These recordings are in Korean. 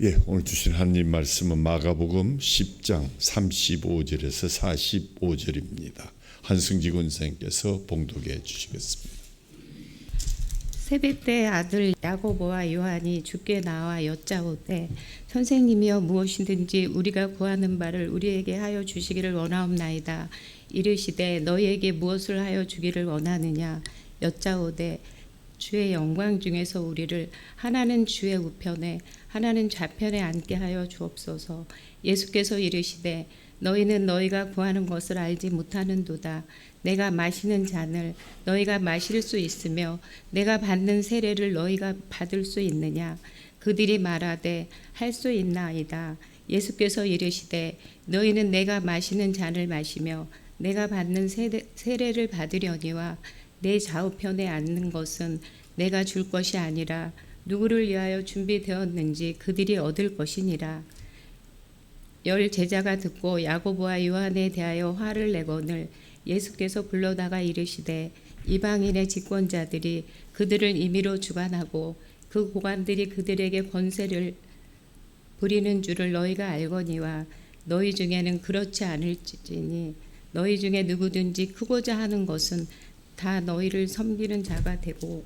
예, 오늘 주신 하나님 말씀은 마가복음 10장 35절에서 45절입니다. 한승지 권사님께서 봉독해 주시겠습니다. 세벳대의 아들 야고보와 요한이 주께 나와 여짜오되 선생님이여 무엇이든지 우리가 구하는 바를 우리에게 하여 주시기를 원하옵나이다. 이르시되 너희에게 무엇을 하여 주기를 원하느냐 여짜오되 주의 영광 중에서 우리를 하나는 주의 우편에 하나는 좌편에 앉게 하여 주옵소서. 예수께서 이르시되 너희는 너희가 구하는 것을 알지 못하는도다. 내가 마시는 잔을 너희가 마실 수 있으며 내가 받는 세례를 너희가 받을 수 있느냐. 그들이 말하되 할 수 있나이다. 예수께서 이르시되 너희는 내가 마시는 잔을 마시며 내가 받는 세례를 받으려니와 내 좌우편에 앉는 것은 내가 줄 것이 아니라 누구를 위하여 준비되었는지 그들이 얻을 것이니라. 열 제자가 듣고 야고보와 요한에 대하여 화를 내거늘 예수께서 불러다가 이르시되 이방인의 집권자들이 그들을 임의로 주관하고 그 고관들이 그들에게 권세를 부리는 줄을 너희가 알거니와 너희 중에는 그렇지 않을지니 너희 중에 누구든지 크고자 하는 것은 다 너희를 섬기는 자가 되고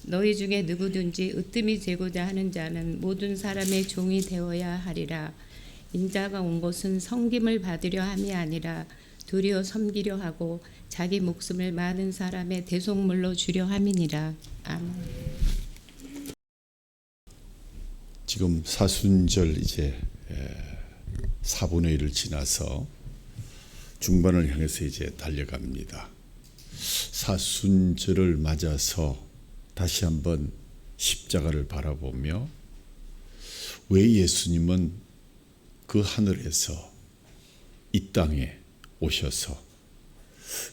너희 중에 누구든지 으뜸이 되고자 하는 자는 모든 사람의 종이 되어야 하리라. 인자가 온 것은 섬김을 받으려 함이 아니라 도리어 섬기려 하고 자기 목숨을 많은 사람의 대속물로 주려 함이니라. 아멘. 지금 사순절 이제 4분의 1을 지나서 중반을 향해서 이제 달려갑니다. 사순절을 맞아서 다시 한번 십자가를 바라보며 왜 예수님은 그 하늘에서 이 땅에 오셔서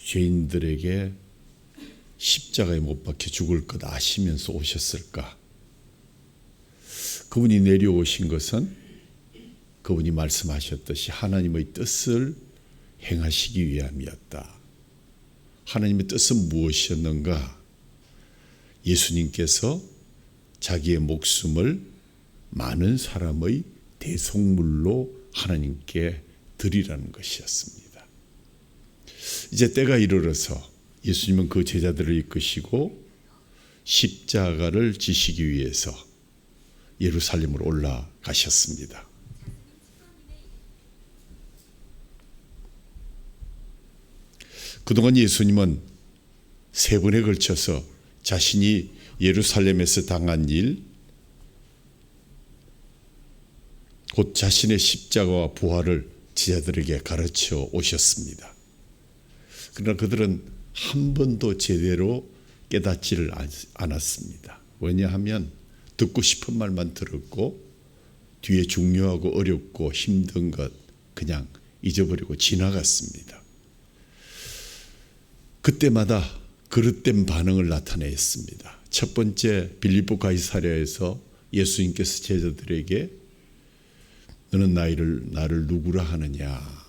죄인들에게 십자가에 못 박혀 죽을 것 아시면서 오셨을까? 그분이 내려오신 것은 그분이 말씀하셨듯이 하나님의 뜻을 행하시기 위함이었다. 하나님의 뜻은 무엇이었는가? 예수님께서 자기의 목숨을 많은 사람의 대속물로 하나님께 드리라는 것이었습니다. 이제 때가 이르러서 예수님은 그 제자들을 이끄시고 십자가를 지시기 위해서 예루살렘으로 올라가셨습니다. 그동안 예수님은 세 번에 걸쳐서 자신이 예루살렘에서 당한 일, 곧 자신의 십자가와 부활을 제자들에게 가르쳐 오셨습니다. 그러나 그들은 한 번도 제대로 깨닫지를 않았습니다. 왜냐하면 듣고 싶은 말만 들었고 뒤에 중요하고 어렵고 힘든 것 그냥 잊어버리고 지나갔습니다. 그때마다 그릇된 반응을 나타냈습니다. 첫 번째 빌립보 가이사랴에서 예수님께서 제자들에게 너는 나를 누구라 하느냐?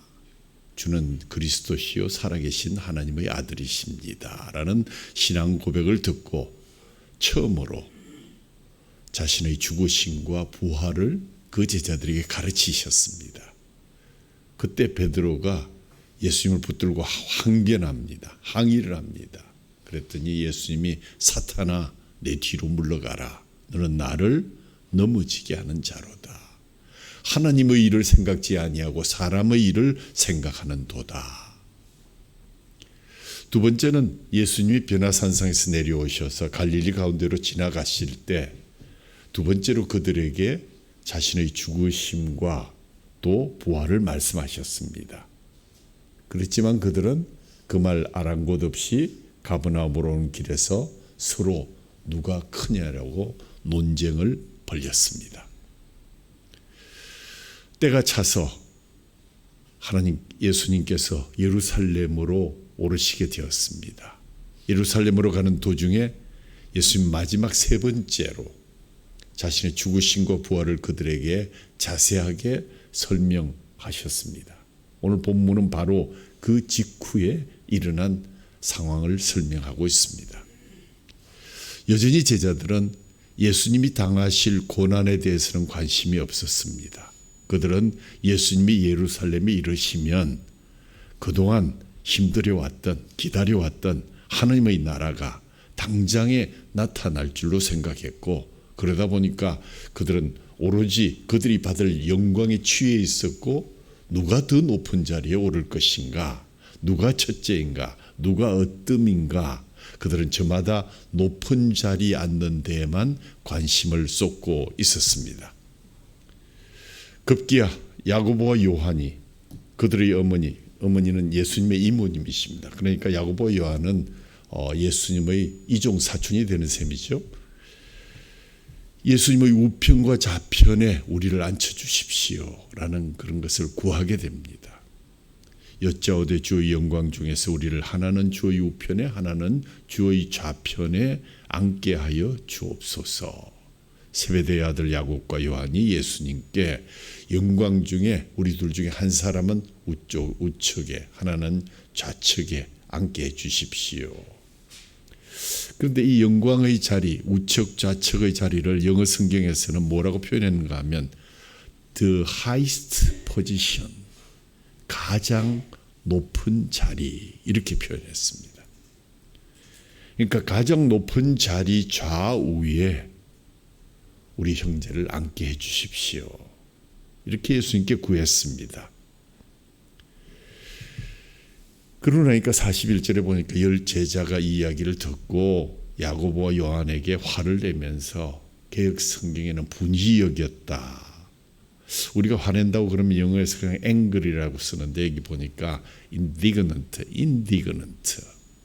주는 그리스도시요 살아계신 하나님의 아들이십니다. 라는 신앙 고백을 듣고 처음으로 자신의 죽으심과 부활을 그 제자들에게 가르치셨습니다. 그때 베드로가 예수님을 붙들고 항변합니다. 항의를 합니다. 그랬더니 예수님이 사탄아 내 뒤로 물러가라. 너는 나를 넘어지게 하는 자로다. 하나님의 일을 생각지 아니하고 사람의 일을 생각하는 도다. 두 번째는 예수님이 변화산상에서 내려오셔서 갈릴리 가운데로 지나가실 때 두 번째로 그들에게 자신의 죽으심과 또 부활을 말씀하셨습니다. 그렇지만 그들은 그 말 아랑곳 없이 가버나움으로 오는 길에서 서로 누가 크냐라고 논쟁을 벌였습니다. 때가 차서 예수님께서 예루살렘으로 오르시게 되었습니다. 예루살렘으로 가는 도중에 예수님 마지막 세 번째로 자신의 죽으심과 부활을 그들에게 자세하게 설명하셨습니다. 오늘 본문은 바로 그 직후에 일어난 상황을 설명하고 있습니다. 여전히 제자들은 예수님이 당하실 고난에 대해서는 관심이 없었습니다. 그들은 예수님이 예루살렘에 이르시면 그동안 힘들여왔던, 기다려왔던 하나님의 나라가 당장에 나타날 줄로 생각했고, 그러다 보니까 그들은 오로지 그들이 받을 영광에 취해 있었고, 누가 더 높은 자리에 오를 것인가, 누가 첫째인가, 누가 으뜸인가, 그들은 저마다 높은 자리에 앉는 데에만 관심을 쏟고 있었습니다. 급기야 야고보와 요한이, 그들의 어머니는 예수님의 이모님이십니다. 그러니까 야고보와 요한은 예수님의 이종 사촌이 되는 셈이죠. 예수님의 우편과 좌편에 우리를 앉혀주십시오 라는 그런 것을 구하게 됩니다. 여짜오되 주의 영광 중에서 우리를 하나는 주의 우편에 하나는 주의 좌편에 앉게 하여 주옵소서. 세베대의 아들 야곱과 요한이 예수님께 영광 중에 우리 둘 중에 한 사람은 우측에 하나는 좌측에 앉게 해 주십시오. 그런데 이 영광의 자리, 우측 좌측의 자리를 영어 성경에서는 뭐라고 표현했는가 하면 the highest position, 가장 높은 자리, 이렇게 표현했습니다. 그러니까 가장 높은 자리 좌우에 우리 형제를 앉게 해 주십시오. 이렇게 예수님께 구했습니다. 그러고 나니까 41절에 보니까 열 제자가 이 이야기를 듣고 야고보와 요한에게 화를 내면서 개역 성경에는 분이 여겼다. 우리가 화낸다고 그러면 영어에서 그냥 angry라고 쓰는데 여기 보니까 indignant.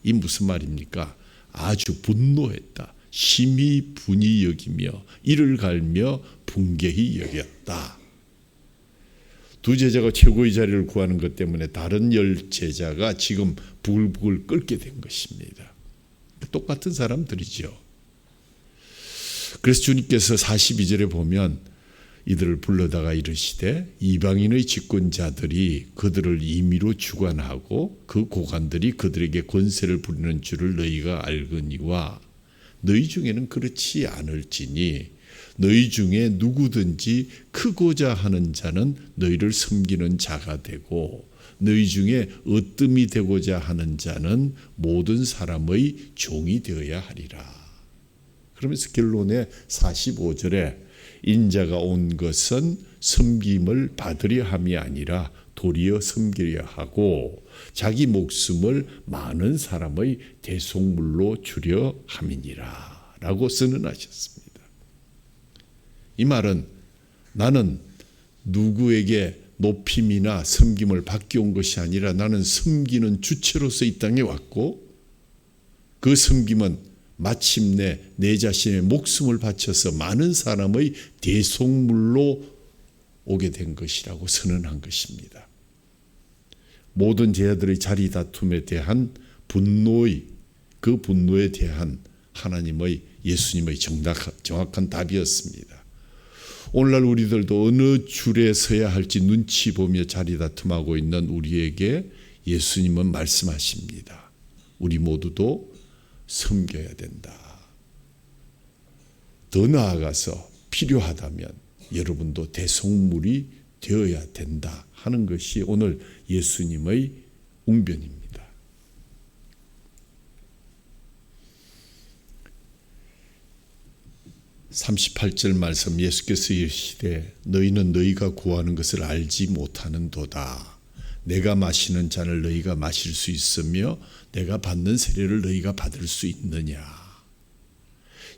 이 무슨 말입니까? 아주 분노했다. 심히 분이 여기며 이를 갈며 분개히 여겼다. 두 제자가 최고의 자리를 구하는 것 때문에 다른 열 제자가 지금 부글부글 끓게 된 것입니다. 똑같은 사람들이죠. 그래서 주님께서 42절에 보면 이들을 불러다가 이르시되 이방인의 집권자들이 그들을 임의로 주관하고 그 고관들이 그들에게 권세를 부리는 줄을 너희가 알거니와 너희 중에는 그렇지 않을지니 너희 중에 누구든지 크고자 하는 자는 너희를 섬기는 자가 되고 너희 중에 으뜸이 되고자 하는 자는 모든 사람의 종이 되어야 하리라. 그러면서 결론에 45절에 인자가 온 것은 섬김을 받으려 함이 아니라 도리어 섬기려 하고 자기 목숨을 많은 사람의 대속물로 주려 함이니라 라고 선언하셨습니다. 이 말은 나는 누구에게 높임이나 섬김을 받기 온 것이 아니라 나는 섬기는 주체로서 이 땅에 왔고 그 섬김은 마침내 내 자신의 목숨을 바쳐서 많은 사람의 대속물로 오게 된 것이라고 선언한 것입니다. 모든 제자들의 자리 다툼에 대한 그 분노에 대한 하나님의 예수님의 정확한 답이었습니다. 오늘날 우리들도 어느 줄에 서야 할지 눈치 보며 자리 다툼하고 있는 우리에게 예수님은 말씀하십니다. 우리 모두도 섬겨야 된다. 더 나아가서 필요하다면 여러분도 대속물이 되어야 된다 하는 것이 오늘 예수님의 웅변입니다. 38절 말씀 예수께서 이르시되 너희는 너희가 구하는 것을 알지 못하는도다. 내가 마시는 잔을 너희가 마실 수 있으며 내가 받는 세례를 너희가 받을 수 있느냐.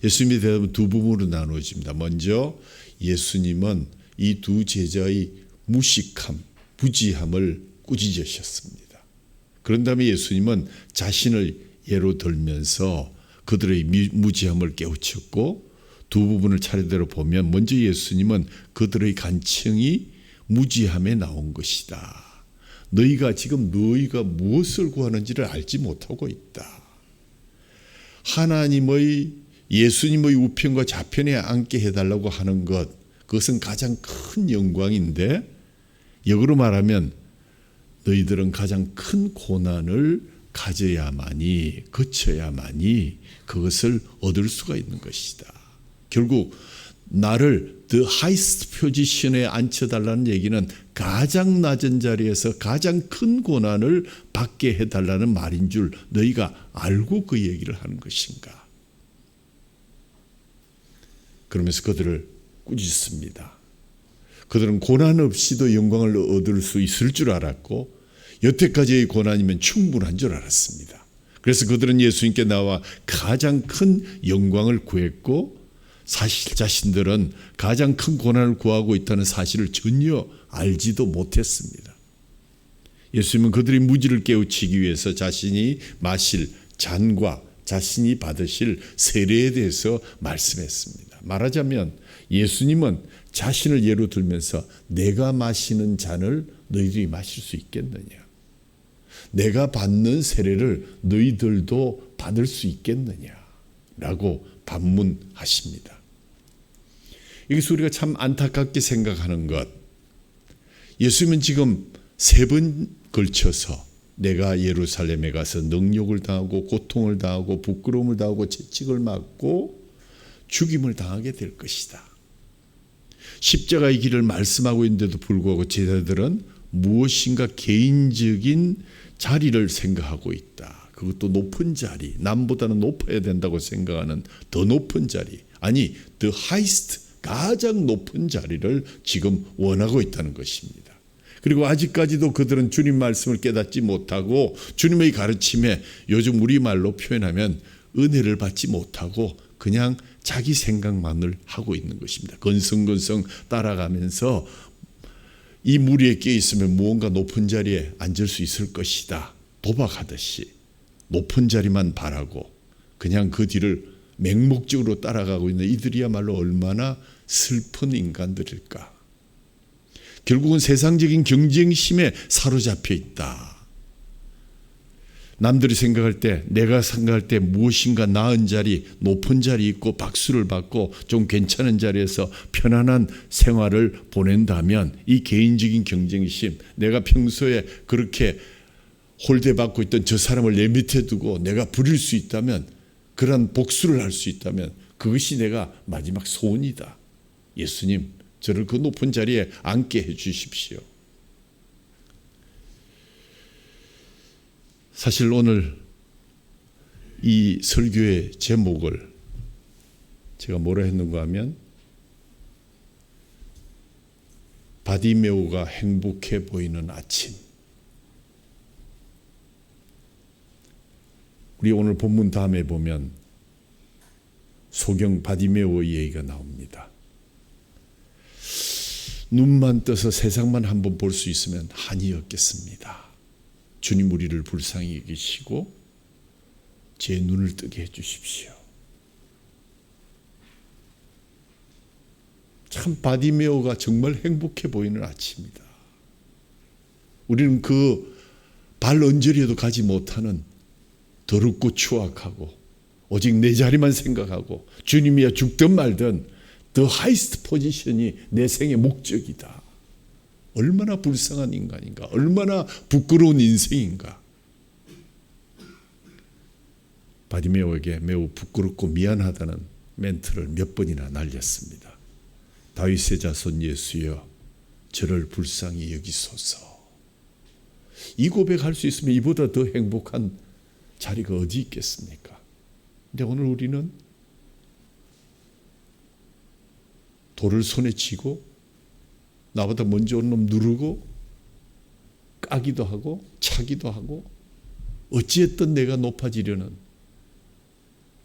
예수님의 대답은 두 부분으로 나누어집니다. 먼저 예수님은 이 두 제자의 무식함, 부지함을 꾸짖으셨습니다. 그런 다음에 예수님은 자신을 예로 들면서 그들의 무지함을 깨우쳤고 두 부분을 차례대로 보면 먼저 예수님은 그들의 간청이 무지함에 나온 것이다. 너희가 무엇을 구하는지를 알지 못하고 있다. 하나님의 예수님의 우편과 좌편에 앉게 해달라고 하는 것, 그것은 가장 큰 영광인데 역으로 말하면 너희들은 가장 큰 고난을 거쳐야만이 그것을 얻을 수가 있는 것이다. 결국 나를 the highest position에 앉혀달라는 얘기는 가장 낮은 자리에서 가장 큰 고난을 받게 해달라는 말인 줄 너희가 알고 그 얘기를 하는 것인가. 그러면서 그들을 꾸짖습니다. 그들은 고난 없이도 영광을 얻을 수 있을 줄 알았고 여태까지의 고난이면 충분한 줄 알았습니다. 그래서 그들은 예수님께 나와 가장 큰 영광을 구했고 사실 자신들은 가장 큰 고난을 구하고 있다는 사실을 전혀 알지도 못했습니다. 예수님은 그들의 무지를 깨우치기 위해서 자신이 마실 잔과 자신이 받으실 세례에 대해서 말씀했습니다. 말하자면 예수님은 자신을 예로 들면서 내가 마시는 잔을 너희들이 마실 수 있겠느냐? 내가 받는 세례를 너희들도 받을 수 있겠느냐? 라고 반문하십니다. 여기서 우리가 참 안타깝게 생각하는 것, 예수님은 지금 3번 걸쳐서 내가 예루살렘에 가서 능욕을 당하고 고통을 당하고 부끄러움을 당하고 채찍을 맞고 죽임을 당하게 될 것이다. 십자가의 길을 말씀하고 있는데도 불구하고 제자들은 무엇인가 개인적인 자리를 생각하고 있다. 그것도 높은 자리, 남보다는 높아야 된다고 생각하는 더 높은 자리, 아니 the highest, 가장 높은 자리를 지금 원하고 있다는 것입니다. 그리고 아직까지도 그들은 주님 말씀을 깨닫지 못하고 주님의 가르침에 요즘 우리말로 표현하면 은혜를 받지 못하고 그냥 자기 생각만을 하고 있는 것입니다. 건성건성 따라가면서 이 무리에 끼어 있으면 무언가 높은 자리에 앉을 수 있을 것이다. 도박하듯이 높은 자리만 바라고 그냥 그 뒤를 맹목적으로 따라가고 있는 이들이야말로 얼마나 슬픈 인간들일까. 결국은 세상적인 경쟁심에 사로잡혀 있다. 남들이 생각할 때, 내가 생각할 때 무엇인가 나은 자리, 높은 자리 있고 박수를 받고 좀 괜찮은 자리에서 편안한 생활을 보낸다면 이 개인적인 경쟁심, 내가 평소에 그렇게 홀대받고 있던 저 사람을 내 밑에 두고 내가 부릴 수 있다면, 그런 복수를 할 수 있다면 그것이 내가 마지막 소원이다. 예수님, 저를 그 높은 자리에 앉게 해 주십시오. 사실 오늘 이 설교의 제목을 제가 뭐라 했는가 하면 바디메오가 행복해 보이는 아침. 우리 오늘 본문 다음에 보면 소경 바디메오의 얘기가 나옵니다. 눈만 떠서 세상만 한번 볼 수 있으면 한이 없겠습니다. 주님 우리를 불쌍히 여기시고 제 눈을 뜨게 해주십시오. 참 바디메오가 정말 행복해 보이는 아침이다. 우리는 그 발 언저리에도 가지 못하는 더럽고 추악하고 오직 내 자리만 생각하고 주님이야 죽든 말든 the highest position이 내 생의 목적이다. 얼마나 불쌍한 인간인가. 얼마나 부끄러운 인생인가. 바디메오에게 매우 부끄럽고 미안하다는 멘트를 몇 번이나 날렸습니다. 다윗의 자손 예수여 저를 불쌍히 여기소서. 이 고백할 수 있으면 이보다 더 행복한 자리가 어디 있겠습니까? 근데 오늘 우리는 돌을 손에 쥐고 나보다 먼저 온 놈 누르고 까기도 하고 차기도 하고 어찌했든 내가 높아지려는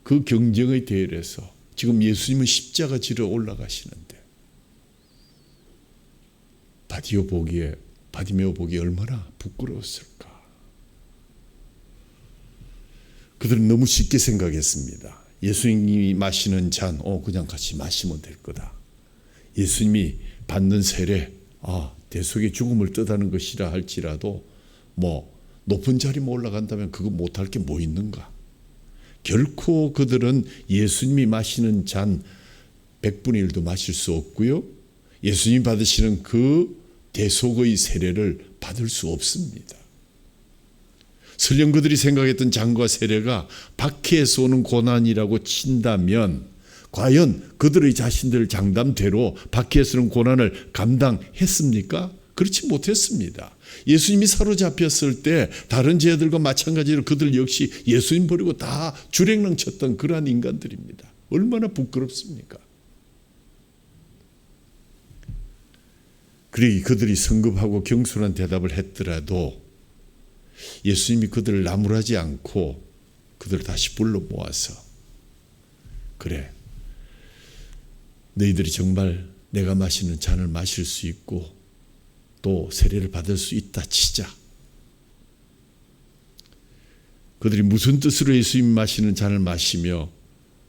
그 경쟁의 대열에서 지금 예수님은 십자가 지러 올라가시는데 바디메오 보기에 얼마나 부끄러웠을까. 그들은 너무 쉽게 생각했습니다. 예수님이 마시는 잔, 그냥 같이 마시면 될 거다. 예수님이 받는 세례, 대속의 죽음을 뜻하는 것이라 할지라도 높은 자리에 올라간다면 그거 못할 게 뭐 있는가. 결코 그들은 예수님이 마시는 잔 100분의 1도 마실 수 없고요. 예수님이 받으시는 그 대속의 세례를 받을 수 없습니다. 설령 그들이 생각했던 잔과 세례가 박해에서 오는 고난이라고 친다면 과연 그들의 자신들 장담대로 박해스러운 고난을 감당했습니까? 그렇지 못했습니다. 예수님이 사로잡혔을 때 다른 제자들과 마찬가지로 그들 역시 예수님 버리고 다 주랭랑 쳤던 그러한 인간들입니다. 얼마나 부끄럽습니까? 그러기 그들이 성급하고 경솔한 대답을 했더라도 예수님이 그들을 나무라지 않고 그들을 다시 불러 모아서 그래, 너희들이 정말 내가 마시는 잔을 마실 수 있고 또 세례를 받을 수 있다 치자. 그들이 무슨 뜻으로 예수님이 마시는 잔을 마시며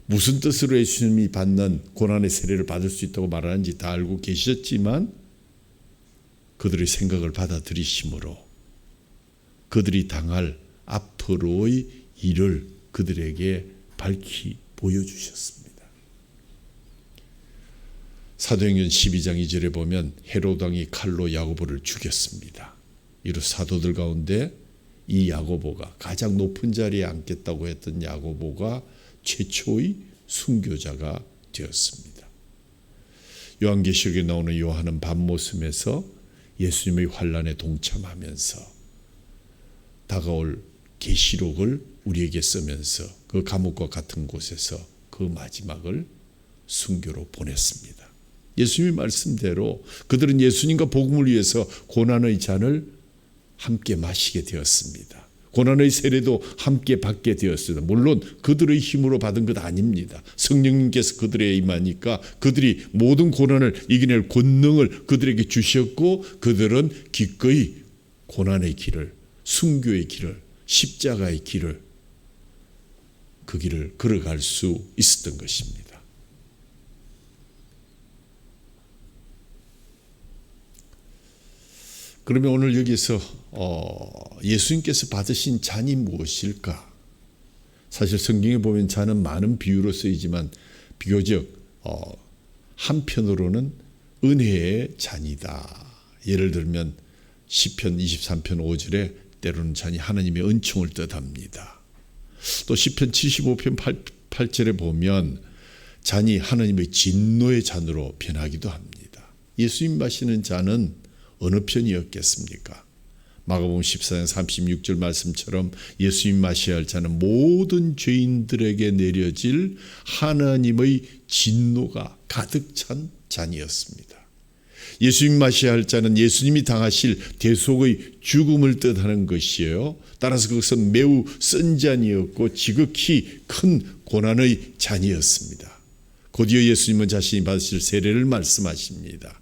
무슨 뜻으로 예수님이 받는 고난의 세례를 받을 수 있다고 말하는지 다 알고 계셨지만 그들의 생각을 받아들이심으로 그들이 당할 앞으로의 일을 그들에게 밝히 보여주셨습니다. 사도행전 12장 2절에 보면 헤로드 왕이 칼로 야고보를 죽였습니다. 이로 사도들 가운데 이 야고보가 가장 높은 자리에 앉겠다고 했던 야고보가 최초의 순교자가 되었습니다. 요한계시록에 나오는 요한은 밤모섬에서 예수님의 환난에 동참하면서 다가올 계시록을 우리에게 쓰면서 그 감옥과 같은 곳에서 그 마지막을 순교로 보냈습니다. 예수님의 말씀대로 그들은 예수님과 복음을 위해서 고난의 잔을 함께 마시게 되었습니다. 고난의 세례도 함께 받게 되었습니다. 물론 그들의 힘으로 받은 것 아닙니다. 성령님께서 그들에게 임하니까 그들이 모든 고난을 이겨낼 권능을 그들에게 주셨고 그들은 기꺼이 고난의 길을, 순교의 길을, 십자가의 길을, 그 길을 걸어갈 수 있었던 것입니다. 그러면 오늘 여기서 예수님께서 받으신 잔이 무엇일까? 사실 성경에 보면 잔은 많은 비유로 쓰이지만 비교적 한편으로는 은혜의 잔이다. 예를 들면 시편 23편 5절에 때로는 잔이 하나님의 은총을 뜻합니다. 또 시편 75편 8절에 보면 잔이 하나님의 진노의 잔으로 변하기도 합니다. 예수님 마시는 잔은 어느 편이었겠습니까? 마가복음 14장 36절 말씀처럼 예수님 마셔야 할 잔은 모든 죄인들에게 내려질 하나님의 진노가 가득 찬 잔이었습니다. 예수님 마셔야 할 잔은 예수님이 당하실 대속의 죽음을 뜻하는 것이에요. 따라서 그것은 매우 쓴 잔이었고 지극히 큰 고난의 잔이었습니다. 곧이어 예수님은 자신이 받으실 세례를 말씀하십니다.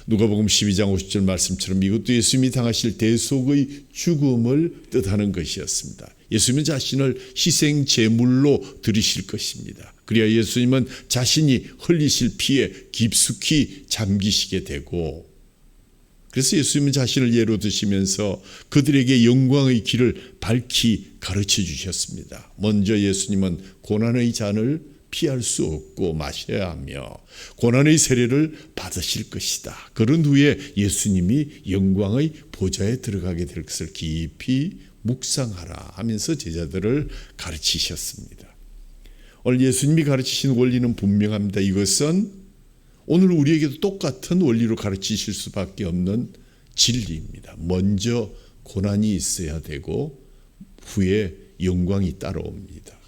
누가복음 12장 50절 말씀처럼 이것도 예수님이 당하실 대속의 죽음을 뜻하는 것이었습니다. 예수님은 자신을 희생 제물로 드리실 것입니다. 그래야 예수님은 자신이 흘리실 피에 깊숙이 잠기시게 되고 그래서 예수님은 자신을 예로 드시면서 그들에게 영광의 길을 밝히 가르쳐 주셨습니다. 먼저 예수님은 고난의 잔을 피할 수 없고 마셔야 하며 고난의 세례를 받으실 것이다. 그런 후에 예수님이 영광의 보좌에 들어가게 될 것을 깊이 묵상하라 하면서 제자들을 가르치셨습니다. 오늘 예수님이 가르치신 원리는 분명합니다. 이것은 오늘 우리에게도 똑같은 원리로 가르치실 수밖에 없는 진리입니다. 먼저 고난이 있어야 되고 후에 영광이 따라옵니다.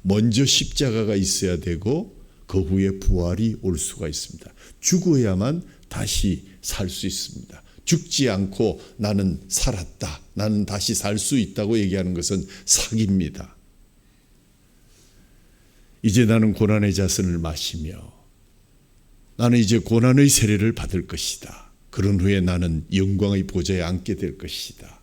먼저 십자가가 있어야 되고 그 후에 부활이 올 수가 있습니다. 죽어야만 다시 살 수 있습니다. 죽지 않고 나는 살았다, 나는 다시 살 수 있다고 얘기하는 것은 사기입니다. 이제 나는 고난의 자선을 마시며 나는 이제 고난의 세례를 받을 것이다. 그런 후에 나는 영광의 보좌에 앉게 될 것이다.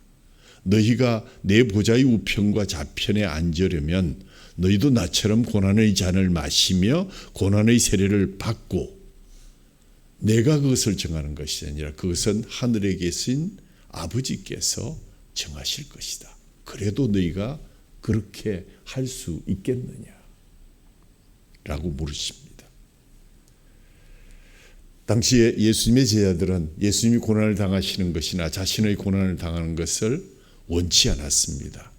너희가 내 보좌의 우편과 좌편에 앉으려면 너희도 나처럼 고난의 잔을 마시며 고난의 세례를 받고 내가 그것을 정하는 것이 아니라 그것은 하늘에 계신 아버지께서 정하실 것이다. 그래도 너희가 그렇게 할 수 있겠느냐? 라고 물으십니다. 당시에 예수님의 제자들은 예수님이 고난을 당하시는 것이나 자신의 고난을 당하는 것을 원치 않았습니다.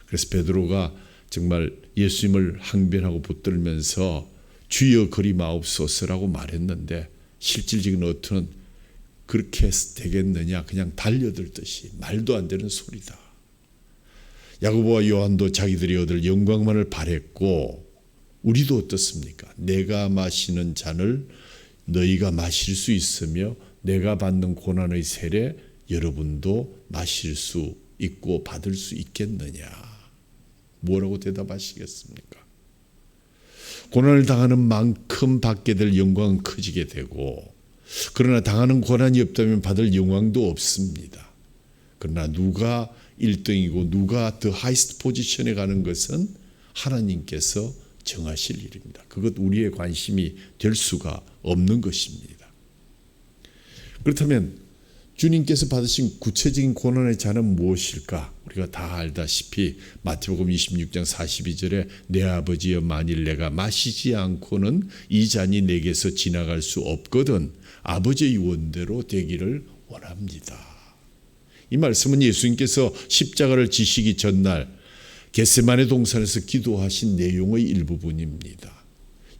그래서 베드로가 정말 예수님을 항변하고 붙들면서 주여 그리마옵소서라고 말했는데 실질적인 어투는 그렇게 되겠느냐, 그냥 달려들듯이 말도 안 되는 소리다. 야고보와 요한도 자기들이 얻을 영광만을 바랬고 우리도 어떻습니까? 내가 마시는 잔을 너희가 마실 수 있으며 내가 받는 고난의 세례 여러분도 마실 수 있고 받을 수 있겠느냐? 뭐라고 대답하시겠습니까? 고난을 당하는 만큼 받게 될 영광은 커지게 되고, 그러나 당하는 고난이 없다면 받을 영광도 없습니다. 그러나 누가 1등이고 누가 더 하이스트 포지션에 가는 것은 하나님께서 정하실 일입니다. 그것 우리의 관심이 될 수가 없는 것입니다. 그렇다면 주님께서 받으신 구체적인 고난의 잔은 무엇일까? 우리가 다 알다시피 마태복음 26장 42절에 내 아버지여 만일 내가 마시지 않고는 이 잔이 내게서 지나갈 수 없거든 아버지의 원대로 되기를 원합니다. 이 말씀은 예수님께서 십자가를 지시기 전날 겟세마네 동산에서 기도하신 내용의 일부분입니다.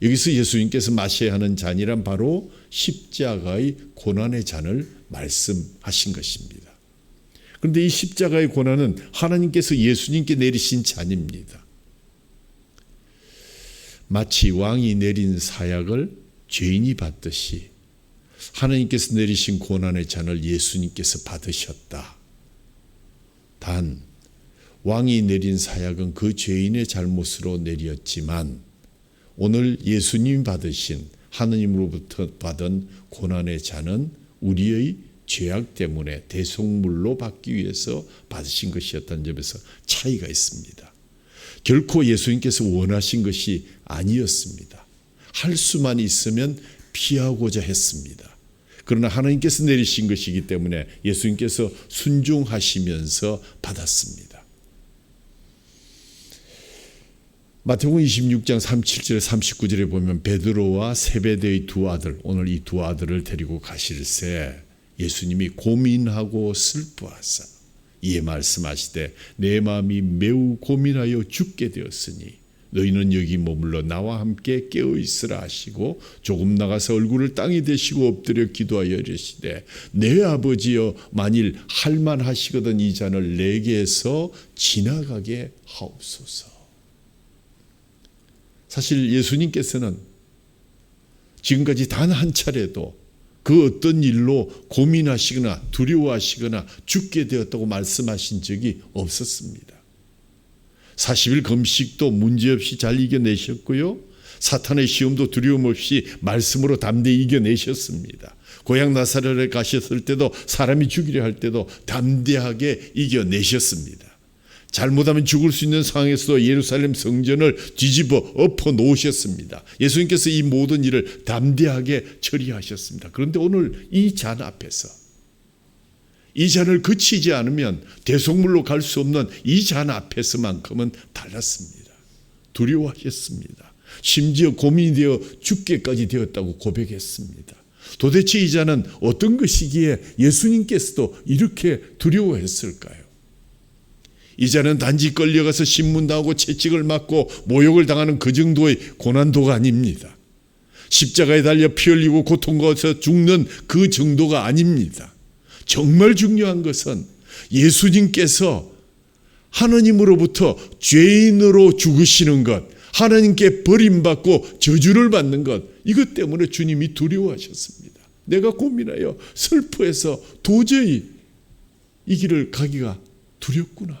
여기서 예수님께서 마셔야 하는 잔이란 바로 십자가의 고난의 잔을 말씀하신 것입니다. 그런데 이 십자가의 고난은 하나님께서 예수님께 내리신 잔입니다. 마치 왕이 내린 사약을 죄인이 받듯이 하나님께서 내리신 고난의 잔을 예수님께서 받으셨다. 단 왕이 내린 사약은 그 죄인의 잘못으로 내렸지만 오늘 예수님이 받으신 하느님으로부터 받은 고난의 잔은 우리의 죄악 때문에 대속물로 받기 위해서 받으신 것이었다는 점에서 차이가 있습니다. 결코 예수님께서 원하신 것이 아니었습니다. 할 수만 있으면 피하고자 했습니다. 그러나 하나님께서 내리신 것이기 때문에 예수님께서 순종하시면서 받았습니다. 마태복음 26장 37절 39절에 보면 베드로와 세베대의 두 아들, 오늘 이 두 아들을 데리고 가실새 예수님이 고민하고 슬퍼하사 이에 말씀하시되 내 마음이 매우 고민하여 죽게 되었으니 너희는 여기 머물러 나와 함께 깨어있으라 하시고 조금 나가서 얼굴을 땅에 대시고 엎드려 기도하여 이르시되 내 아버지여 만일 할만하시거든 이 잔을 내게서 지나가게 하옵소서. 사실 예수님께서는 지금까지 단 한 차례도 그 어떤 일로 고민하시거나 두려워하시거나 죽게 되었다고 말씀하신 적이 없었습니다. 40일 금식도 문제없이 잘 이겨내셨고요. 사탄의 시험도 두려움 없이 말씀으로 담대히 이겨내셨습니다. 고향 나사렛에 가셨을 때도 사람이 죽이려 할 때도 담대하게 이겨내셨습니다. 잘못하면 죽을 수 있는 상황에서도 예루살렘 성전을 뒤집어 엎어 놓으셨습니다. 예수님께서 이 모든 일을 담대하게 처리하셨습니다. 그런데 오늘 이 잔 앞에서 이 잔을 그치지 않으면 대속물로 갈 수 없는 이 잔 앞에서만큼은 달랐습니다. 두려워하셨습니다. 심지어 고민이 되어 죽게까지 되었다고 고백했습니다. 도대체 이 잔은 어떤 것이기에 예수님께서도 이렇게 두려워했을까요? 이 잔은 단지 끌려가서 신문당하고 채찍을 맞고 모욕을 당하는 그 정도의 고난도가 아닙니다. 십자가에 달려 피 흘리고 고통받아서 죽는 그 정도가 아닙니다. 정말 중요한 것은 예수님께서 하나님으로부터 죄인으로 죽으시는 것, 하나님께 버림받고 저주를 받는 것, 이것 때문에 주님이 두려워하셨습니다. 내가 고민하여 슬퍼해서 도저히 이 길을 가기가 두렵구나.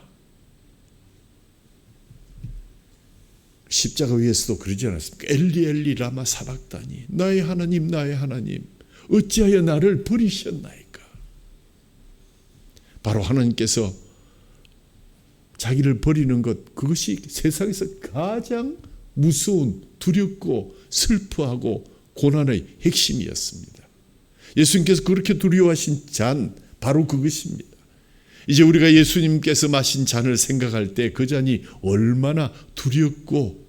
십자가 위에서도 그러지 않았습니까? 엘리 엘리 라마 사박다니 나의 하나님 나의 하나님 어찌하여 나를 버리셨나이까. 바로 하나님께서 자기를 버리는 것, 그것이 세상에서 가장 무서운 두렵고 슬퍼하고 고난의 핵심이었습니다. 예수님께서 그렇게 두려워하신 잔 바로 그것입니다. 이제 우리가 예수님께서 마신 잔을 생각할 때 그 잔이 얼마나 두렵고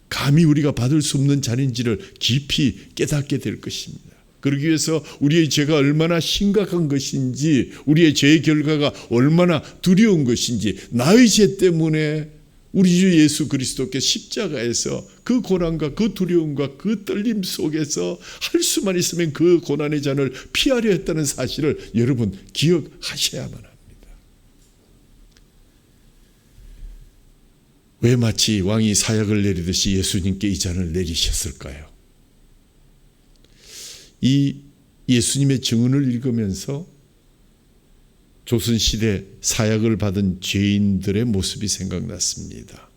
감히 우리가 받을 수 없는 잔인지를 깊이 깨닫게 될 것입니다. 그러기 위해서 우리의 죄가 얼마나 심각한 것인지, 우리의 죄의 결과가 얼마나 두려운 것인지, 나의 죄 때문에 우리 주 예수 그리스도께 십자가에서 그 고난과 그 두려움과 그 떨림 속에서 할 수만 있으면 그 고난의 잔을 피하려 했다는 사실을 여러분 기억하셔야만 합니다. 왜 마치 왕이 사약을 내리듯이 예수님께 이 잔을 내리셨을까요? 이 예수님의 증언을 읽으면서 조선시대 사약을 받은 죄인들의 모습이 생각났습니다.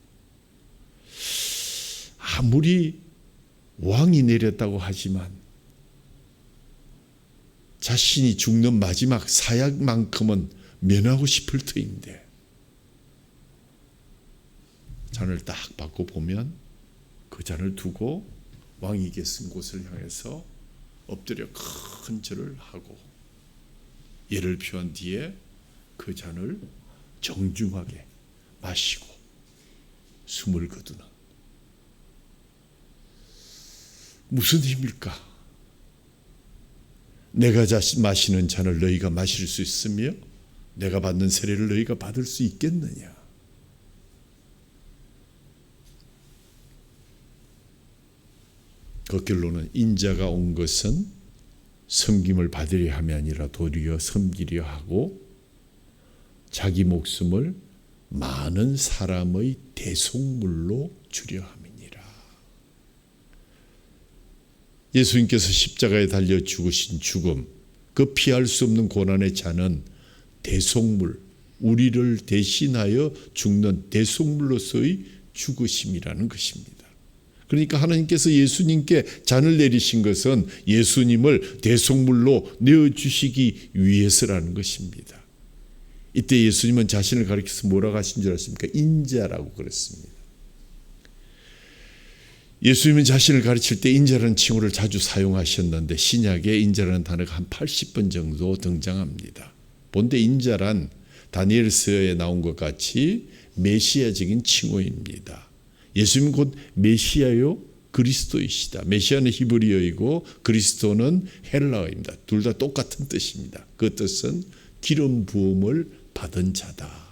아무리 왕이 내렸다고 하지만 자신이 죽는 마지막 사약만큼은 면하고 싶을 터인데 잔을 딱 받고 보면 그 잔을 두고 왕이 계신 곳을 향해서 엎드려 큰 절을 하고 예를 표한 뒤에 그 잔을 정중하게 마시고 숨을 거두는 무슨 힘일까? 내가 마시는 잔을 너희가 마실 수 있으며 내가 받는 세례를 너희가 받을 수 있겠느냐? 그 결론은 인자가 온 것은 섬김을 받으려 함이 아니라 도리어 섬기려 하고 자기 목숨을 많은 사람의 대속물로 주려 함이니라. 예수님께서 십자가에 달려 죽으신 죽음, 그 피할 수 없는 고난의 잔은 대속물, 우리를 대신하여 죽는 대속물로서의 죽으심이라는 것입니다. 그러니까 하나님께서 예수님께 잔을 내리신 것은 예수님을 대속물로 내어주시기 위해서라는 것입니다. 이때 예수님은 자신을 가리켜서 뭐라고 하신 줄 아십니까? 인자라고 그랬습니다. 예수님은 자신을 가르칠 때 인자라는 칭호를 자주 사용하셨는데 신약에 인자라는 단어가 한 80번 정도 등장합니다. 본데 인자란 다니엘서에 나온 것 같이 메시아적인 칭호입니다. 예수님 곧 메시아요 그리스도이시다. 메시아는 히브리어이고 그리스도는 헬라어입니다. 둘 다 똑같은 뜻입니다. 그 뜻은 기름 부음을 받은 자다.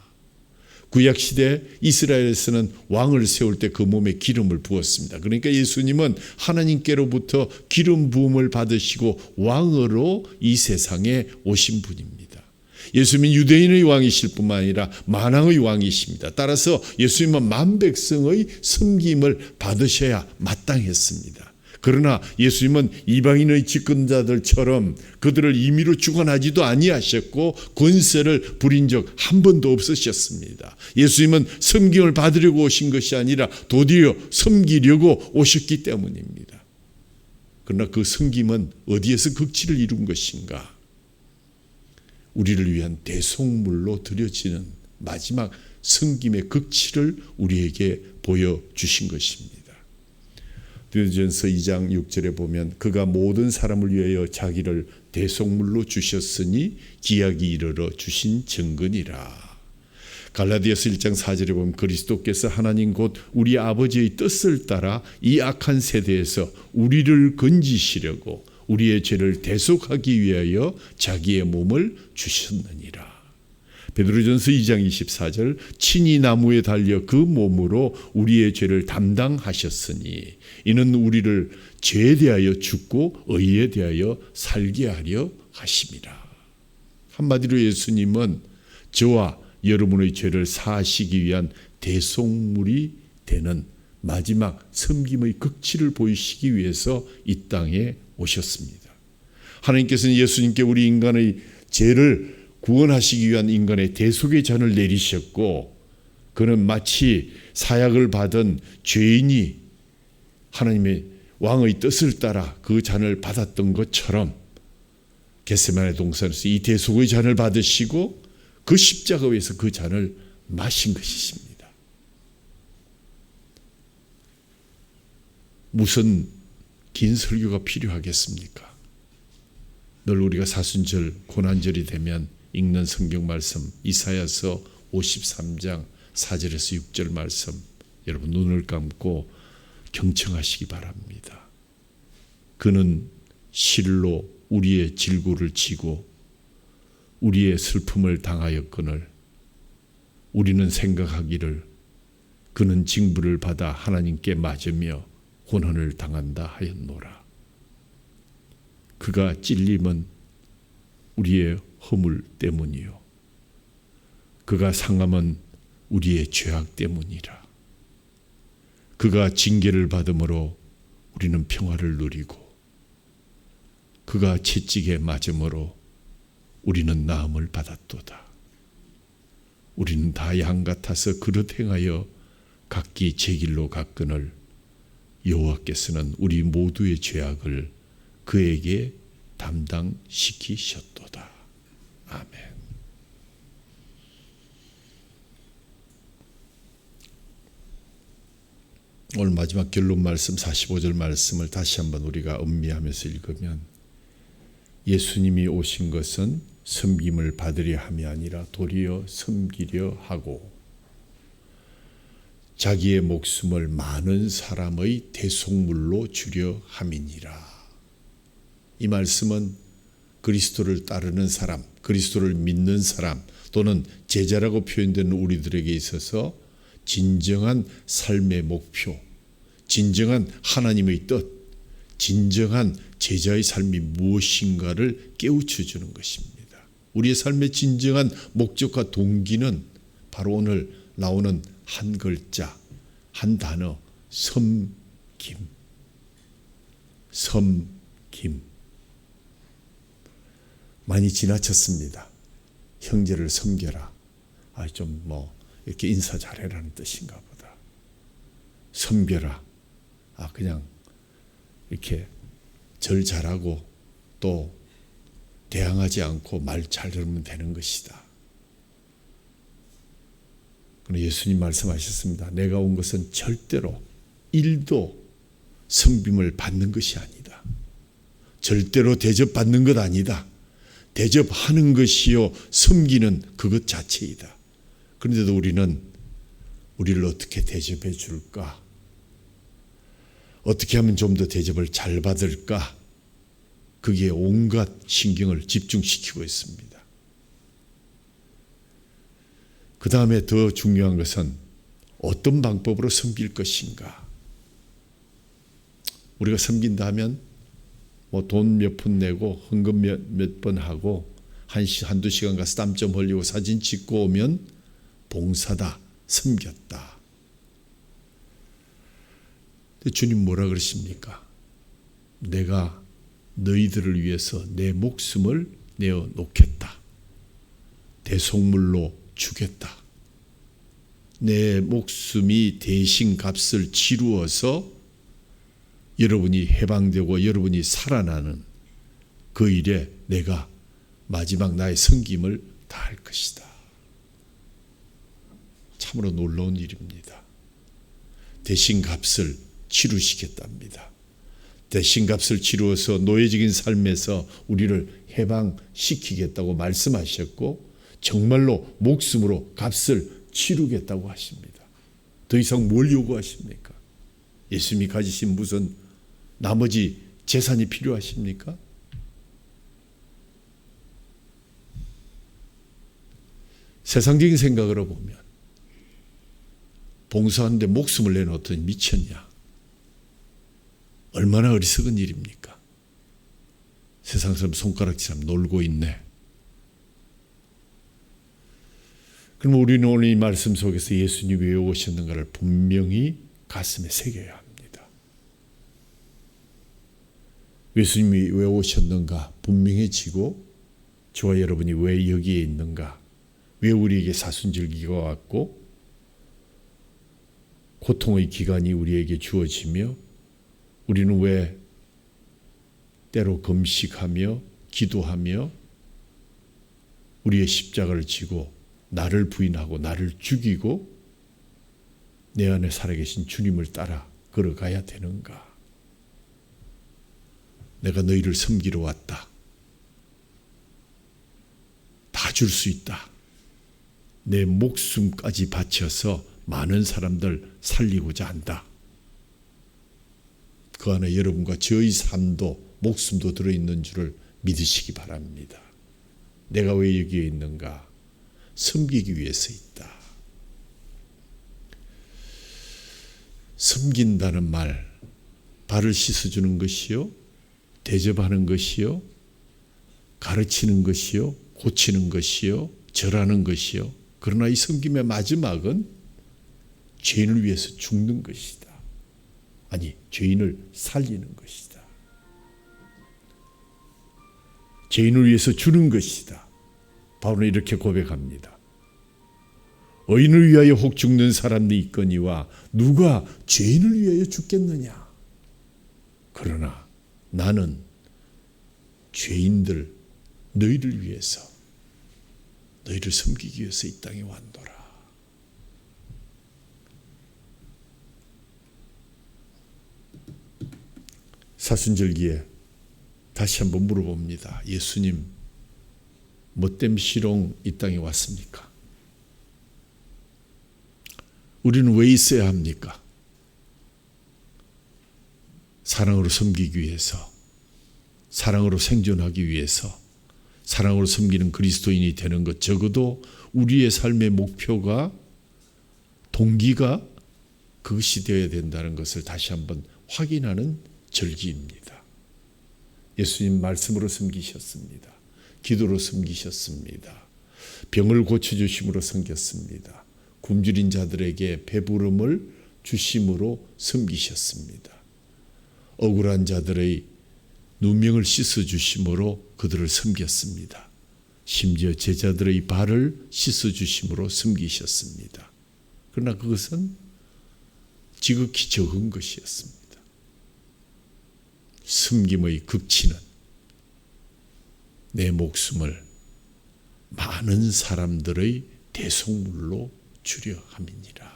구약시대 이스라엘에서는 왕을 세울 때 그 몸에 기름을 부었습니다. 그러니까 예수님은 하나님께로부터 기름 부음을 받으시고 왕으로 이 세상에 오신 분입니다. 예수님은 유대인의 왕이실 뿐만 아니라 만왕의 왕이십니다. 따라서 예수님은 만백성의 섬김을 받으셔야 마땅했습니다. 그러나 예수님은 이방인의 집권자들처럼 그들을 임의로 주관하지도 아니하셨고 권세를 부린 적 한 번도 없으셨습니다. 예수님은 섬김을 받으려고 오신 것이 아니라 도리어 섬기려고 오셨기 때문입니다. 그러나 그 섬김은 어디에서 극치를 이룬 것인가? 우리를 위한 대속물로 드려지는 마지막 섬김의 극치를 우리에게 보여주신 것입니다. 디모데전서 2장 6절에 보면 그가 모든 사람을 위하여 자기를 대속물로 주셨으니 기약이 이르러 주신 증거니라. 갈라디아서 1장 4절에 보면 그리스도께서 하나님 곧 우리 아버지의 뜻을 따라 이 악한 세대에서 우리를 건지시려고 우리의 죄를 대속하기 위하여 자기의 몸을 주셨느니라. 베드로전서 2장 24절 친히 나무에 달려 그 몸으로 우리의 죄를 담당하셨으니 이는 우리를 죄에 대하여 죽고 의에 대하여 살게 하려 하심이라. 한마디로 예수님은 저와 여러분의 죄를 사하시기 위한 대속물이 되는 마지막 섬김의 극치를 보이시기 위해서 이 땅에 오셨습니다. 하나님께서는 예수님께 우리 인간의 죄를 구원하시기 위한 인간의 대속의 잔을 내리셨고 그는 마치 사약을 받은 죄인이 하나님의 왕의 뜻을 따라 그 잔을 받았던 것처럼 겟세마네 동산에서 이 대속의 잔을 받으시고 그 십자가 위에서 그 잔을 마신 것이십니다. 무슨 긴 설교가 필요하겠습니까? 늘 우리가 사순절 고난절이 되면 읽는 성경 말씀 이사야서 53장 4절에서 6절 말씀 여러분 눈을 감고 경청하시기 바랍니다. 그는 실로 우리의 질고를 지고 우리의 슬픔을 당하였거늘 우리는 생각하기를 그는 징벌을 받아 하나님께 맞으며 고난을 당한다 하였노라. 그가 찔림은 우리의 허물 때문이요 그가 상함은 우리의 죄악 때문이라. 그가 징계를 받음으로 우리는 평화를 누리고 그가 채찍에 맞음으로 우리는 나음을 받았도다. 우리는 다 양 같아서 그릇 행하여 각기 제 길로 갔거늘 여호와께서는 우리 모두의 죄악을 그에게 담당시키셨도다. 아멘. 오늘 마지막 결론 말씀 45절 말씀을 다시 한번 우리가 음미하면서 읽으면 예수님이 오신 것은 섬김을 받으려 함이 아니라 도리어 섬기려 하고 자기의 목숨을 많은 사람의 대속물로 주려 함이니라. 이 말씀은 그리스도를 따르는 사람, 그리스도를 믿는 사람 또는 제자라고 표현되는 우리들에게 있어서 진정한 삶의 목표, 진정한 하나님의 뜻, 진정한 제자의 삶이 무엇인가를 깨우쳐 주는 것입니다. 우리의 삶의 진정한 목적과 동기는 바로 오늘 나오는 한 글자, 한 단어, 섬김. 섬김. 많이 지나쳤습니다. 형제를 섬겨라. 좀 이렇게 인사 잘해라는 뜻인가 보다. 섬겨라. 그냥 이렇게 절 잘하고 또 대항하지 않고 말 잘 들으면 되는 것이다. 그런데 예수님 말씀하셨습니다. 내가 온 것은 절대로 1도 섬김을 받는 것이 아니다. 절대로 대접받는 것 아니다. 대접하는 것이요 섬기는 그것 자체이다. 그런데도 우리는 우리를 어떻게 대접해 줄까? 어떻게 하면 좀 더 대접을 잘 받을까? 거기에 온갖 신경을 집중시키고 있습니다. 그 다음에 더 중요한 것은 어떤 방법으로 섬길 것인가? 우리가 섬긴다 하면 돈 몇 푼 내고 헌금 몇 번 하고 한두 시간 가서 땀 좀 흘리고 사진 찍고 오면 봉사다, 섬겼다. 근데 주님 뭐라 그러십니까? 내가 너희들을 위해서 내 목숨을 내어 놓겠다. 대속물로 주겠다. 내 목숨이 대신 값을 치루어서 여러분이 해방되고 여러분이 살아나는 그 일에 내가 마지막 나의 섬김을 다할 것이다. 참으로 놀라운 일입니다. 대신 값을 치루시겠답니다. 대신 값을 치루어서 노예적인 삶에서 우리를 해방시키겠다고 말씀하셨고 정말로 목숨으로 값을 치르겠다고 하십니다. 더 이상 뭘 요구하십니까? 예수님이 가지신 무슨 나머지 재산이 필요하십니까? 세상적인 생각으로 보면 봉사하는데 목숨을 내놓더니 미쳤냐? 얼마나 어리석은 일입니까? 세상 사람 손가락처럼 놀고 있네. 그럼 우리는 오늘 이 말씀 속에서 예수님이 왜 오셨는가를 분명히 가슴에 새겨야 합니다. 예수님이 왜 오셨는가 분명해지고 저와 여러분이 왜 여기에 있는가, 왜 우리에게 사순절기가 왔고 고통의 기간이 우리에게 주어지며 우리는 왜 때로 금식하며 기도하며 우리의 십자가를 지고 나를 부인하고 나를 죽이고 내 안에 살아계신 주님을 따라 걸어가야 되는가? 내가 너희를 섬기러 왔다. 다 줄 수 있다. 내 목숨까지 바쳐서 많은 사람들 살리고자 한다. 그 안에 여러분과 저의 삶도 목숨도 들어있는 줄을 믿으시기 바랍니다. 내가 왜 여기에 있는가? 섬기기 위해서 있다. 섬긴다는 말, 발을 씻어주는 것이요, 대접하는 것이요, 가르치는 것이요, 고치는 것이요, 절하는 것이요. 그러나 이 섬김의 마지막은 죄인을 위해서 죽는 것이다. 아니, 죄인을 살리는 것이다. 죄인을 위해서 주는 것이다. 바울은 이렇게 고백합니다. 의인을 위하여 혹 죽는 사람이 있거니와 누가 죄인을 위하여 죽겠느냐. 그러나 나는 죄인들 너희를 위해서, 너희를 섬기기 위해서 이 땅에 왔노라. 사순절기에 다시 한번 물어봅니다. 예수님, 뭐 때문에 실ong 이 땅에 왔습니까? 우리는 왜 있어야 합니까? 사랑으로 섬기기 위해서, 사랑으로 생존하기 위해서, 사랑으로 섬기는 그리스도인이 되는 것, 적어도 우리의 삶의 목표가, 동기가 그것이 되어야 된다는 것을 다시 한번 확인하는 절기입니다. 예수님 말씀으로 섬기셨습니다. 기도로 섬기셨습니다. 병을 고쳐주심으로 섬겼습니다. 굶주린 자들에게 배부름을 주심으로 섬기셨습니다. 억울한 자들의 누명을 씻어주심으로 그들을 섬겼습니다. 심지어 제자들의 발을 씻어주심으로 섬기셨습니다. 그러나 그것은 지극히 적은 것이었습니다. 섬김의 극치는 내 목숨을 많은 사람들의 대속물로 주려 함이니라.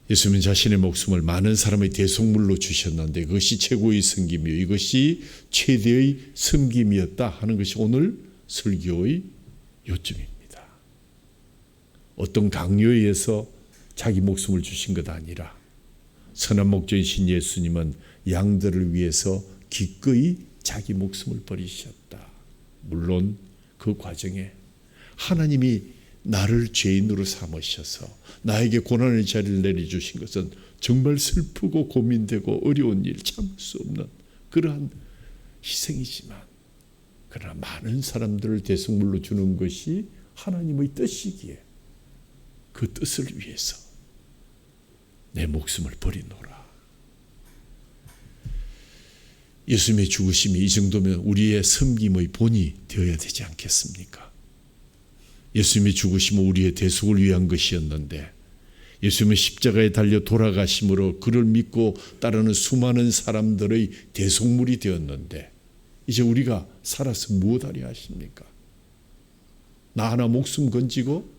예수님은 자신의 목숨을 많은 사람의 대속물로 주셨는데 그것이 최고의 섬김이요, 이것이 최대의 섬김이었다 하는 것이 오늘 설교의 요점입니다. 어떤 강요에 의해서 자기 목숨을 주신 것 아니라 선한 목자이신 예수님은 양들을 위해서 기꺼이 자기 목숨을 버리셨다. 물론 그 과정에 하나님이 나를 죄인으로 삼으셔서 나에게 고난의 자리를 내려주신 것은 정말 슬프고 고민되고 어려운 일, 참을 수 없는 그러한 희생이지만, 그러나 많은 사람들을 대속물로 주는 것이 하나님의 뜻이기에 그 뜻을 위해서 내 목숨을 버리노라. 예수님의 죽으심이 이 정도면 우리의 섬김의 본이 되어야 되지 않겠습니까? 예수님의 죽으심은 우리의 대속을 위한 것이었는데 예수님의 십자가에 달려 돌아가심으로 그를 믿고 따르는 수많은 사람들의 대속물이 되었는데 이제 우리가 살아서 무엇하려 하십니까? 나 하나 목숨 건지고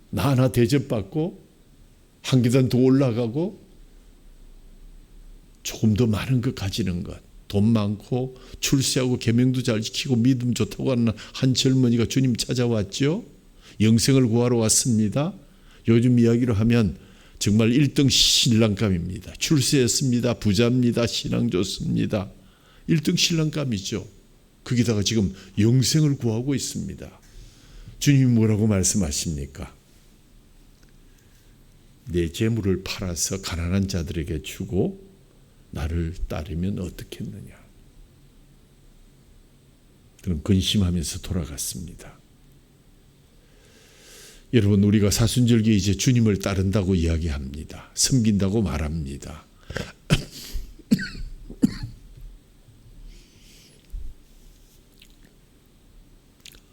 나 하나 대접받고 한 계단 더 올라가고 조금 더 많은 것 가지는 것, 돈 많고 출세하고 계명도 잘 지키고 믿음 좋다고 하는 한 젊은이가 주님 찾아왔죠. 영생을 구하러 왔습니다. 요즘 이야기로 하면 정말 1등 신랑감입니다. 출세했습니다. 부자입니다. 신앙 좋습니다. 1등 신랑감이죠. 거기다가 지금 영생을 구하고 있습니다. 주님이 뭐라고 말씀하십니까? 내 재물을 팔아서 가난한 자들에게 주고 나를 따르면 어떻겠느냐. 그럼 근심하면서 돌아갔습니다. 여러분, 우리가 사순절기에 이제 주님을 따른다고 이야기합니다. 섬긴다고 말합니다.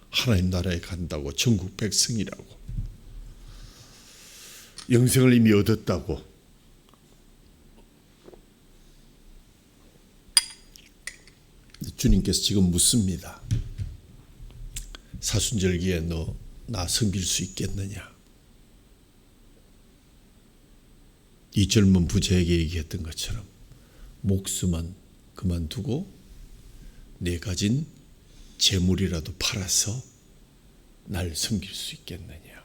하나님 나라에 간다고, 천국 백성이라고, 영생을 이미 얻었다고, 주님께서 지금 묻습니다. 사순절기에 너 나 섬길 수 있겠느냐? 이 젊은 부자에게 얘기했던 것처럼 목숨은 그만두고 내 가진 재물이라도 팔아서 날 섬길 수 있겠느냐?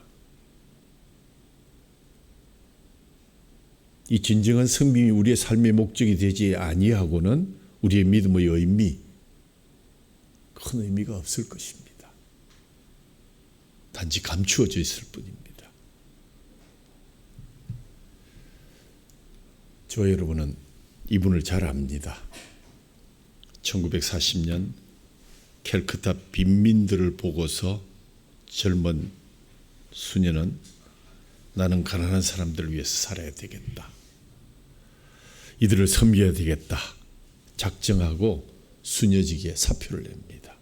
이 진정한 섬김이 우리의 삶의 목적이 되지 아니하고는 우리의 믿음의 의미, 큰 의미가 없을 것입니다. 단지 감추어져 있을 뿐입니다. 저 여러분은 이분을 잘 압니다. 1940년 캘크타 빈민들을 보고서 젊은 수녀는 나는 가난한 사람들을 위해서 살아야 되겠다. 이들을 섬겨야 되겠다. 작정하고 수녀직에 사표를 냅니다.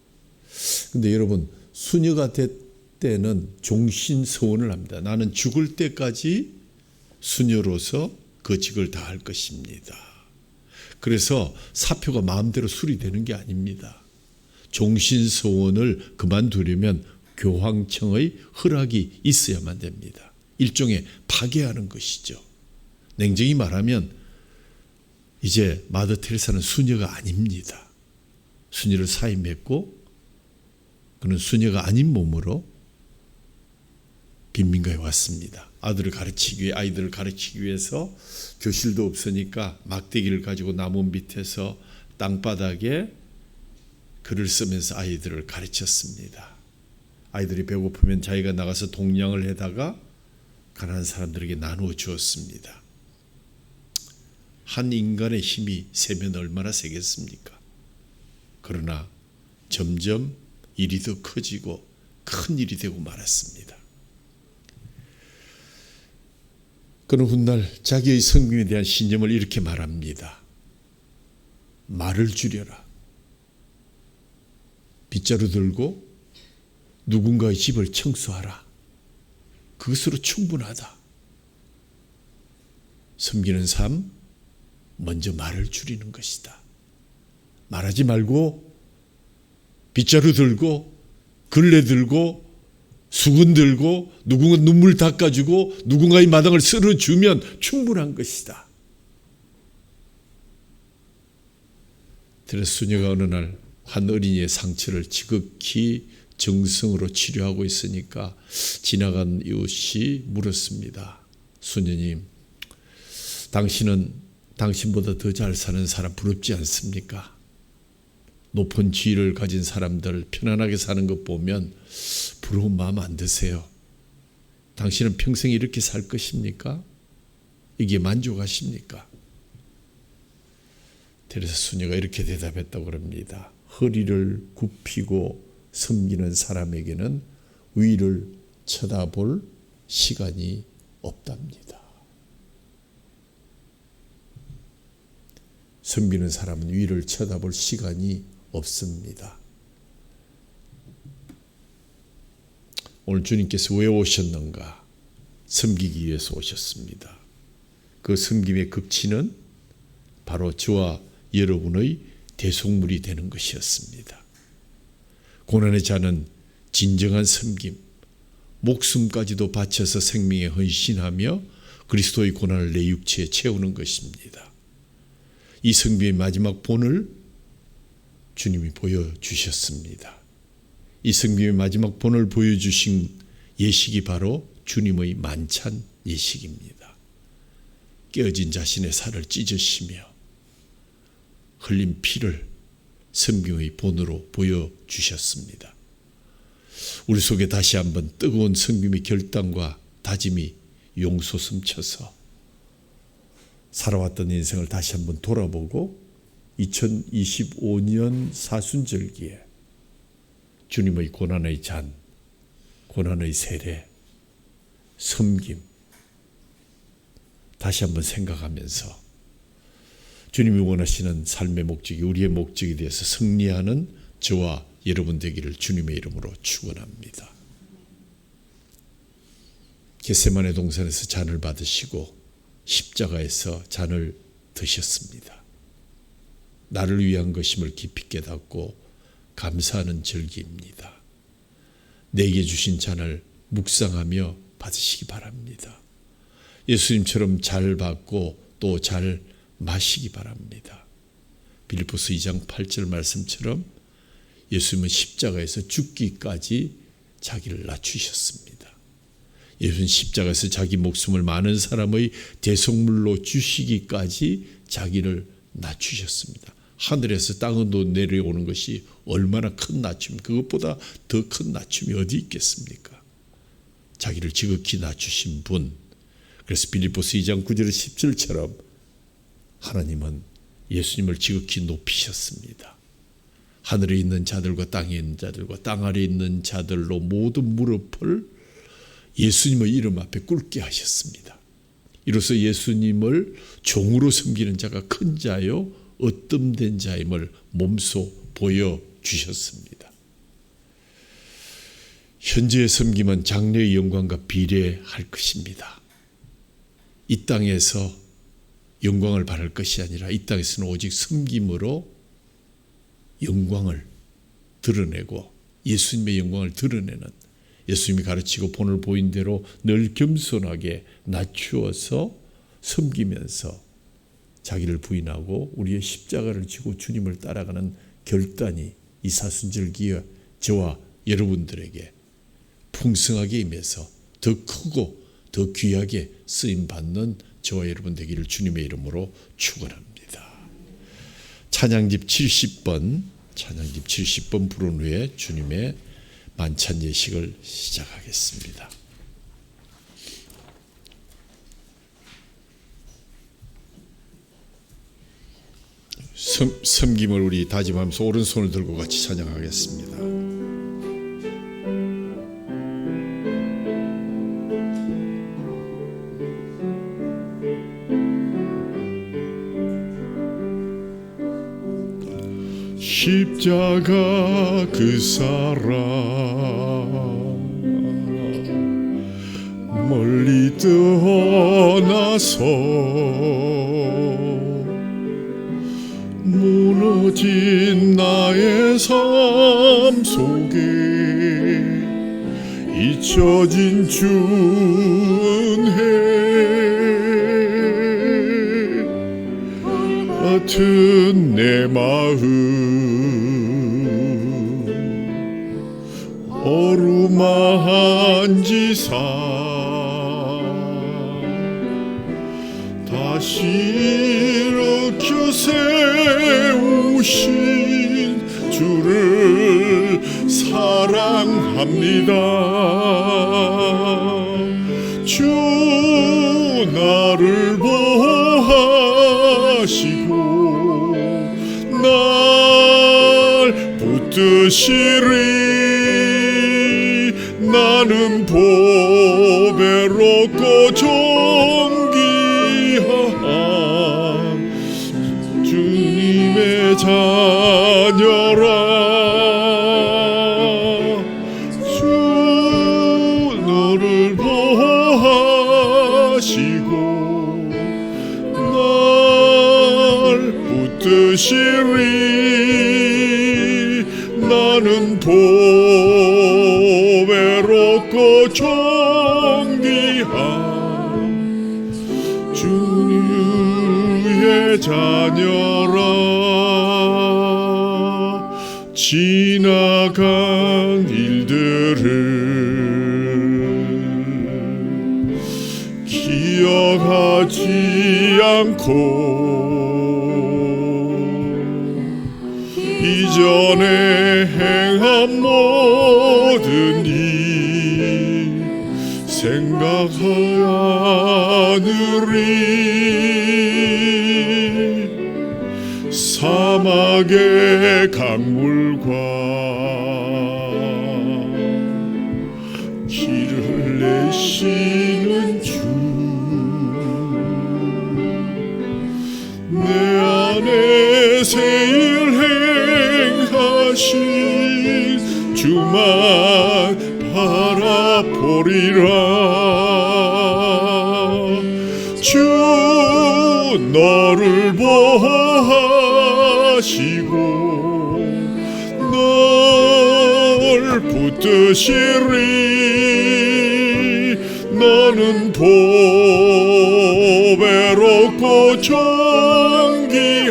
근데 여러분, 수녀가 될 때는 종신서원을 합니다. 나는 죽을 때까지 수녀로서 그 직을 다할 것입니다. 그래서 사표가 마음대로 수리되는 게 아닙니다. 종신서원을 그만두려면 교황청의 허락이 있어야만 됩니다. 일종의 파괴하는 것이죠. 냉정히 말하면 이제 마더 테레사는 수녀가 아닙니다. 수녀를 사임했고 그는 수녀가 아닌 몸으로 빈민가에 왔습니다. 아이들을 가르치기 위해서 교실도 없으니까 막대기를 가지고 나무 밑에서 땅바닥에 글을 쓰면서 아이들을 가르쳤습니다. 아이들이 배고프면 자기가 나가서 동냥을 해다가 가난한 사람들에게 나누어 주었습니다. 한 인간의 힘이 세면 얼마나 세겠습니까? 그러나 점점 일이 더 커지고 큰 일이 되고 말았습니다. 그는 훗날 자기의 성김에 대한 신념을 이렇게 말합니다. 말을 줄여라. 빗자루 들고 누군가의 집을 청소하라. 그것으로 충분하다. 섬기는 삶, 먼저 말을 줄이는 것이다. 말하지 말고 빗자루 들고 걸레 들고 수건 들고 누군가 눈물 닦아주고 누군가의 마당을 쓸어주면 충분한 것이다. 그래서 수녀가 어느 날 한 어린이의 상처를 지극히 정성으로 치료하고 있으니까 지나간 이웃이 물었습니다. 수녀님, 당신은 당신보다 더 잘 사는 사람 부럽지 않습니까? 높은 지위를 가진 사람들 편안하게 사는 것 보면 부러운 마음 안 드세요? 당신은 평생 이렇게 살 것입니까? 이게 만족하십니까? 그래서 수녀가 이렇게 대답했다고 합니다. 허리를 굽히고 섬기는 사람에게는 위를 쳐다볼 시간이 없답니다. 섬기는 사람은 위를 쳐다볼 시간이 없습니다. 오늘 주님께서 왜 오셨는가? 섬기기 위해서 오셨습니다. 그 섬김의 극치는 바로 저와 여러분의 대속물이 되는 것이었습니다. 고난의 자는 진정한 섬김, 목숨까지도 바쳐서 생명에 헌신하며 그리스도의 고난을 내 육체에 채우는 것입니다. 이 섬김의 마지막 본을 주님이 보여주셨습니다. 이 섬김의 마지막 본을 보여주신 예식이 바로 주님의 만찬 예식입니다. 깨어진 자신의 살을 찢으시며 흘린 피를 섬김의 본으로 보여주셨습니다. 우리 속에 다시 한번 뜨거운 섬김의 결단과 다짐이 용솟음쳐서 살아왔던 인생을 다시 한번 돌아보고 2025년 사순절기에 주님의 고난의 잔, 고난의 세례, 섬김 다시 한번 생각하면서 주님이 원하시는 삶의 목적이 우리의 목적이 되어서 승리하는 저와 여러분 되기를 주님의 이름으로 축원합니다. 겟세마네 동산에서 잔을 받으시고 십자가에서 잔을 드셨습니다. 나를 위한 것임을 깊이 깨닫고 감사하는 절기입니다. 내게 주신 잔을 묵상하며 받으시기 바랍니다. 예수님처럼 잘 받고 또 잘 마시기 바랍니다. 빌립보서 2장 8절 말씀처럼 예수님은 십자가에서 죽기까지 자기를 낮추셨습니다. 예수님은 십자가에서 자기 목숨을 많은 사람의 대속물로 주시기까지 자기를 낮추셨습니다. 하늘에서 땅으로 내려오는 것이 얼마나 큰 낮춤, 그것보다 더 큰 낮춤이 어디 있겠습니까? 자기를 지극히 낮추신 분. 그래서 빌립보서 2장 9절 10절처럼 하나님은 예수님을 지극히 높이셨습니다. 하늘에 있는 자들과 땅에 있는 자들과 땅 아래에 있는 자들로 모든 무릎을 예수님의 이름 앞에 꿇게 하셨습니다. 이로써 예수님을 종으로 섬기는 자가 큰 자요 으뜸된 자임을 몸소 보여주셨습니다. 현재의 섬김은 장래의 영광과 비례할 것입니다. 이 땅에서 영광을 바랄 것이 아니라 이 땅에서는 오직 섬김으로 영광을 드러내고 예수님의 영광을 드러내는, 예수님이 가르치고 본을 보인 대로 늘 겸손하게 낮추어서 섬기면서 자기를 부인하고 우리의 십자가를 지고 주님을 따라가는 결단이 이 사순절기에 저와 여러분들에게 풍성하게 임해서 더 크고 더 귀하게 쓰임받는 저와 여러분 되기를 주님의 이름으로 축원합니다. 찬양집 70번 부른 후에 주님의 만찬 예식을 시작하겠습니다. 섬김을 우리 다짐하면서 오른손을 들고 같이 찬양하겠습니다. 십자가 그 사랑 멀리 떠나서 무너진 나의 삶 속에 잊혀진 주 은혜 같은 내 마음 어루만지사 다시 일으켜 세우신 주를 사랑합니다. 주 나를 보호하시고 날 붙드시리. 나는 보배롭고 존귀한 주님의 자녀라. 주 너를 보호하시고 날 붙드시리. 나는 보배롭고 존귀한 주의 자녀라. 지나간 일들을 기억하지 않고 이전에 행한 모든 일 생각하느니 사막의 강물과 길을 내시는 주 내 안에 새일 행하신 주만 바라보리라. 주 너를 보호하시고 널 붙드시리. 너는 보배롭고 존귀한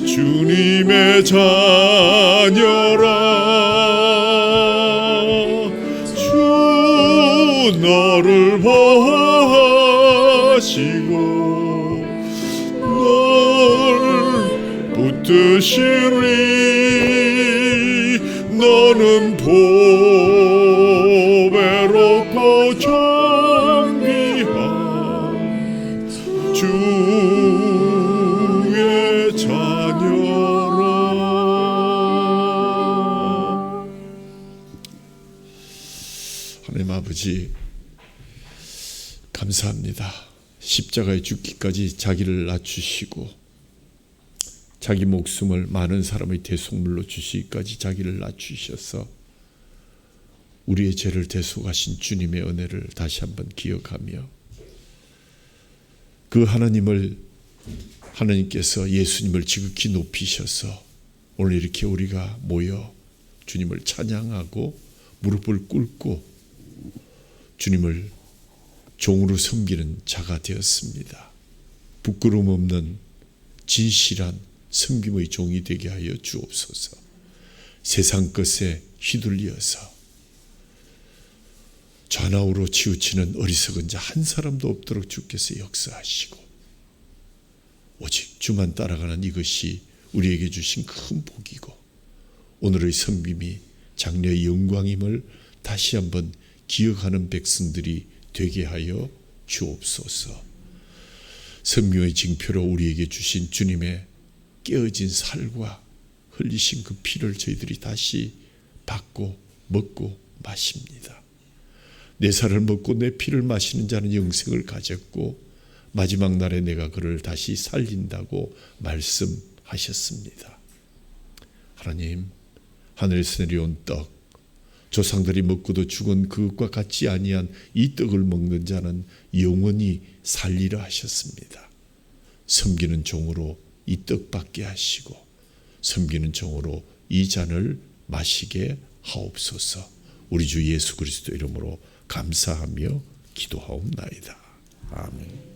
주님의 자녀라. 주 너를 보호하시고 널 붙드시리. 너는 보배롭고 존귀한 주 하나님 아버지 감사합니다. 십자가에 죽기까지 자기를 낮추시고 자기 목숨을 많은 사람의 대속물로 주시기까지 자기를 낮추셔서 우리의 죄를 대속하신 주님의 은혜를 다시 한번 기억하며 그 하나님께서 예수님을 지극히 높이셔서 오늘 이렇게 우리가 모여 주님을 찬양하고 무릎을 꿇고 주님을 종으로 섬기는 자가 되었습니다. 부끄러움 없는 진실한 섬김의 종이 되게 하여 주옵소서. 세상 것에 휘둘려서 좌나우로 치우치는 어리석은 자 한 사람도 없도록 주께서 역사하시고 오직 주만 따라가는 이것이 우리에게 주신 큰 복이고 오늘의 섬김이 장래의 영광임을 다시 한번 기억하는 백성들이 되게 하여 주옵소서. 섬김의 징표로 우리에게 주신 주님의 깨어진 살과 흘리신 그 피를 저희들이 다시 받고 먹고 마십니다. 내 살을 먹고 내 피를 마시는 자는 영생을 가졌고 마지막 날에 내가 그를 다시 살린다고 말씀하셨습니다. 하나님, 하늘에서 내려온 떡, 조상들이 먹고도 죽은 그것과 같지 아니한 이 떡을 먹는 자는 영원히 살리라 하셨습니다. 섬기는 종으로 이 떡 받게 하시고 섬기는 종으로 이 잔을 마시게 하옵소서. 우리 주 예수 그리스도 이름으로 감사하며 기도하옵나이다. 아멘.